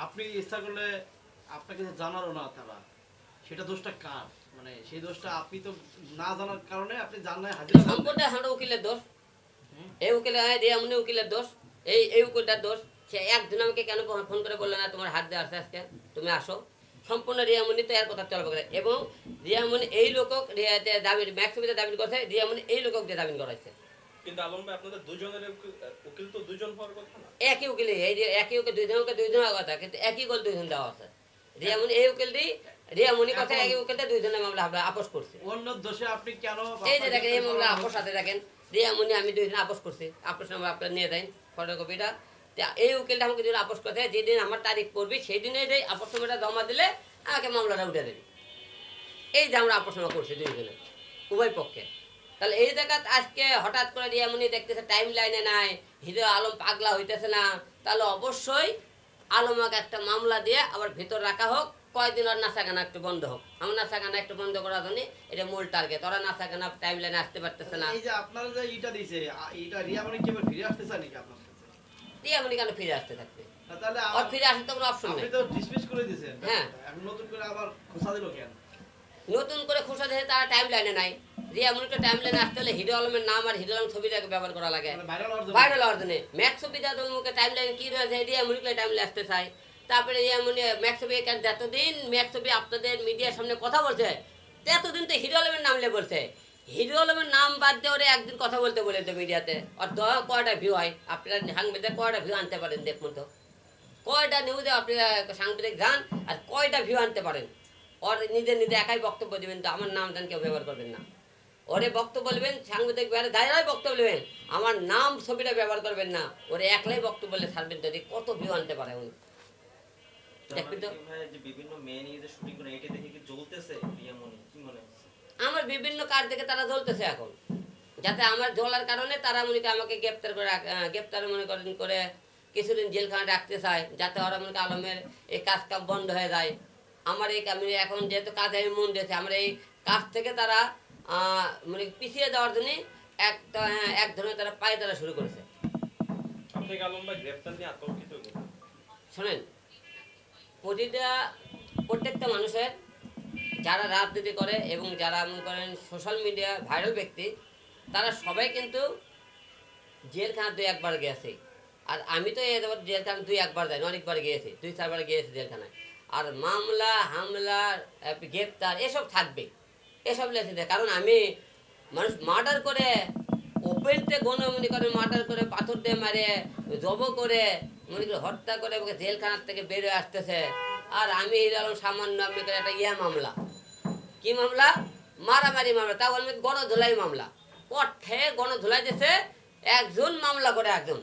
আপনি ইচ্ছা করলে আপনাকে যে জানালো না তারা, সেটা দোষটা কার? মানে সেই দোষটা আপনি তো না জানার কারণে আপনি জানায় হাজিরা দেন নাই। সম্পূর্ণ হাঁটা উকিলের দোষ। হুম? এই উকিলের রিয়ামনি উকিলের দোষ। এই উকিলটার দোষ। সে একদিন আমাকে কেন ফোন করে বললো না তোমার হাত দিয়ে আসছে আজকে, তুমি আসো। সম্পূর্ণ রিয়ামনি তো এর কথা চলবে করে। এবং রিয়ামনি এই লোকক দাবির ম্যাক্সিমিতে দাবি করছে, রিয়ামনি এই লোকক দিয়ে দাবি করাইছে। কিন্তু আলম ভাই আপনাদের দুজনের উকিল তো দুজন হওয়ার কথা না। একই উকিলে এই যে একই উকিল দুইজনের কথা, কিন্তু একই গোল দুইজন দেওয়া আছে। রিয়ামনি এই উকিলটি, রিয়ামনি কথা এখন একই উকিলটা দুইজনের মামলা আমরা আপোষ করছি। অন্য দোষে আপনি কেন এই যে আপনার দেখেন এই গ্রেফতার মামলা করানো আপোষ হচ্ছে? হাতে দেখেন, রিয়ামনি আমি দুইজন আপোষ করছি। আপোষ নাম্বার আপনার নিয়ে দেন ফটোকপিটা। এই উকিলটা আমাকে যদি আপোষ করতে হয়, যেদিন আমার তারিখ পড়বি সেই দিনে এই আপোষ নাম্বারটা জমা দিলে আমাকে মামলাটা উঠে দেবে। এই যে আমরা আপোষ নামা করছি দুইজনে, উভয় পক্ষে। তাহলে এই জায়গা আজকে হঠাৎ করে রিয়ামনি দেখতেছে টাইম লাইনে নাই, হৃদয় আলম পাগলা হইতেছে না, তাহলে অবশ্যই আলমাকে একটা মামলা দিয়ে আবার ভিতর রাখা হোক, কয়দিন আর নাচাগানা একটু বন্ধ হোক। আমার নাচাগানা একটু বন্ধ করার জন্য এটা মূল টার্গেট। ওরা নাচাগানা টাইম লাইনে আসতে পারতেছে না। এই যে আপনারা যে ইটা দিছে, ইটা রিয়া মানে কি আবার ফিরে আসতে চায় নাকি আপনার কাছে? রিয়ামনি কেন ফিরে আসতে থাকবে? না, তাহলে ওর ফিরে আসার তো কোনো অপশন আপনি নেই। তো ডিসমিস করে দিয়েছেন। হ্যাঁ। এখন নতুন করে আবার খোঁচা দিল কেন? নতুন করে খোঁজা দিয়ে তারা টাইম লাইনে নাই। রিয়ামনিটা টাইম লাইনে আসতে হলে হিরো আলমের নাম আর হিরো আলম ছবিটাকে ব্যবহার করা লাগে। মানে ভাইরাল হওয়ার জন্য? ভাইরাল হওয়ার জন্য ম্যাক্স ছবি যাদের মুখে টাইম লাইন কি রয়েছে, রিয়ামনিকে টাইম লাইনে আসতে চায়। তারপরে রিয়ামনি ম্যাক্স ছবি যতদিন ম্যাক্স ছবি আপনাদের মিডিয়ার সামনে কথা বলছে, ততদিন তো হিরো আলমের নাম নিয়ে বলছে। হিরো আলমের নাম বাদ দিয়ে ওরা একদিন কথা বলতে বলে তো মিডিয়াতে, আর কয়টা ভিউ হয় আপনারা সাংবাদিক কয়টা ভিউ আনতে পারেন দেখুন তো। কয়টা নিউজে আপনারা সাংবাদিক যান আর কয়টা ভিউ আনতে পারেন? ওর নিজে নিজে একাই বক্তব্য দেবেন, তো আমার নাম দেন কেউ ব্যবহার করবেন না। ওরে বক্তব্য বলবেন, সাংবাদিক দাঁড়াই বক্তব্য নেবেন, আমার নাম ছবিটা ব্যবহার করবেন না। ওরে একলাই বক্তব্য বলে ছাড়বেন, যদি কত ভিউ আনতে পারে উনি। দেখবেন তো ভাই যে বিভিন্ন মেয়ে নিয়ে যে শুটিং করে এটা দেখে কি জ্বলতেছে রিয়ামনি, কি মনে হচ্ছে? আমার বিভিন্ন কাজ থেকে তারা জ্বলতেছে এখন, যাতে আমার জ্বলার কারণে তারা মনে করে আমাকে গ্রেপ্তার করে গ্রেপ্তার মনে করেন করে কিছুদিন জেলখানা রাখতে চায়, যাতে ওরা মনে করে আলমের এই কাজ কাম বন্ধ হয়ে যায়। আমার এই আমি এখন যেহেতু কাজে আমি মন দিয়েছে, আমার এই কাজ থেকে তারা মানে পিছিয়ে দেওয়ার জন্য একটা এক ধরনের তারা পায়ে তারা শুরু করেছে। আপনি কি আলম ভাই গ্রেফতার নিয়ে আতঙ্কিত কিনা? শোনেন, প্রত্যেকটা মানুষের যারা রাজনীতি করে এবং যারা মনে করেন সোশ্যাল মিডিয়া ভাইরাল ব্যক্তি, তারা সবাই কিন্তু জেলখানা 2-1 বার গেছে। আর আমি তো জেলখানা 2-1 বার যাইনি, অনেকবার গিয়েছি, 2-4 বার গিয়েছি জেলখানায়। আর মামলা হামলা গ্রেপ্তার এসব থাকবে, এসব লেখে। কারণ আমি মানুষ মার্ডার করে ওপেনতে মনে করে মার্ডার করে পাথর দিয়ে মারে জব করে মনে করে হত্যা করে ওকে জেলখানার থেকে বেরোয় আসতেছে। আর আমি এরকম সামান্য আমি একটা মামলা, কি মামলা? মারামারি মামলা, তাও আমি গণধোলাই মামলা। কট খেয়ে গণধোলাই দিয়েছে একজন, মামলা করে একজন।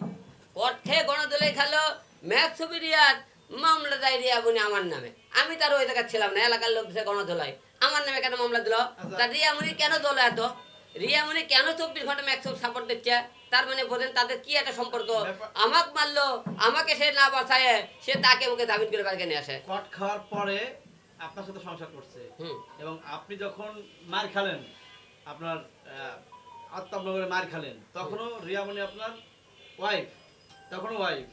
কট খেয়ে গণধোলাই খেলো ম্যাক্সবি রিয়াদ, মামলা দেয় রিয়ামনি আমার নামে। আমি তার ওই জায়গায় ছিলাম না, এলাকার লোক দিছে গণধোলাই, আমার নামে কেন মামলা দিল? তা রিয়ামনি কেন দল এত? রিয়ামনি কেন 24 ঘন্টা ম্যাক্সব সাপোর্ট দিচ্ছে? তার মানে বোঝেন তাদের কি একটা সম্পর্ক। আমাকে মারলো, আমাকে সে না বাঁচায়, সে তাকে ওকে জামিন করে বাড়িতে নিয়ে আসে। কট খাওয়ার পরে আপনার সাথে সংসার করছে, হুম। এবং আপনি যখন মার খালেন, আপনার আত্মনগরে মার খালেন, তখনও রিয়ামনি আপনার ওয়াইফ, তখনও ওয়াইফ।